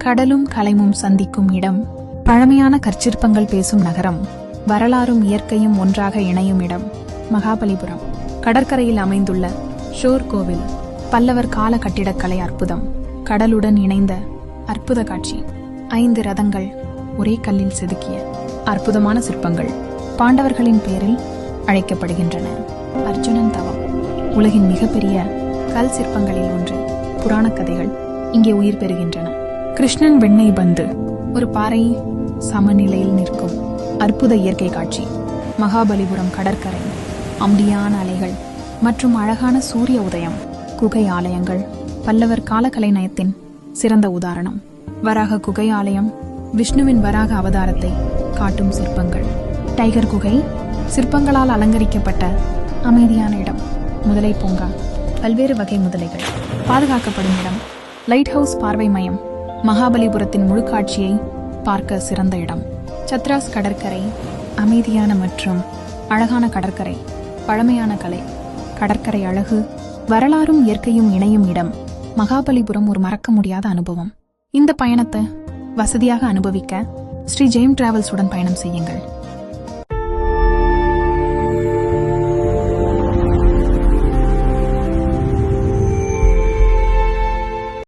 கடலும் கலைமும் சந்திக்கும் இடம், பழமையான கற்சிற்பங்கள் பேசும் நகரம், வரலாறும் இயற்கையும் ஒன்றாக இணையும் இடம் மகாபலிபுரம். கடற்கரையில் அமைந்துள்ள ஷோர் கோவில் பல்லவர் கால கட்டிடக்கலை அற்புதம். கடலுடன் இணைந்த அற்புத காட்சி. 5 ரதங்கள் ஒரே கல்லில் செதுக்கிய அற்புதமான சிற்பங்கள் பாண்டவர்களின் பெயரில் அழைக்கப்படுகின்றன. அர்ஜுனன் தவம். உலகின் மிகப்பெரிய கல் சிற்பங்களில் ஒன்று. புராண கதைகள் இங்கே உயிர் பெறுகின்றன. கிருஷ்ணன் வெண்ணெய் பந்து. ஒரு பாறை சமநிலையில் நிற்கும் அற்புத இயற்கை காட்சி. மகாபலிபுரம் கடற்கரை. அமைதியான அலைகள் மற்றும் அழகான சூரிய உதயம். குகை ஆலயங்கள் பல்லவர் காலக்கலை நயத்தின் சிறந்த உதாரணம். வராக குகை ஆலயம் விஷ்ணுவின் வராக அவதாரத்தை காட்டும் சிற்பங்கள். டைகர் குகை சிற்பங்களால் அலங்கரிக்கப்பட்ட அமைதியான இடம். முதலை பூங்கா பல்வேறு வகை முதலைகள் பாதுகாக்கப்படும் இடம். லைட் ஹவுஸ் பார்வை மையம் மகாபலிபுரத்தின் முழு காட்சியை பார்க்க சிறந்த இடம். சத்ராஸ் கடற்கரை அமைதியான மற்றும் அழகான கடற்கரை. பழமையான கலை, கடற்கரை அழகு, வரலாறும் இயற்கையும் இணையும் இடம். மகாபலிபுரம் ஒரு மறக்க முடியாத அனுபவம். இந்த பயணத்தை வசதியாக அனுபவிக்க ஸ்ரீ ஜெயம் டிராவல்ஸ் உடன் பயணம் செய்யுங்கள்.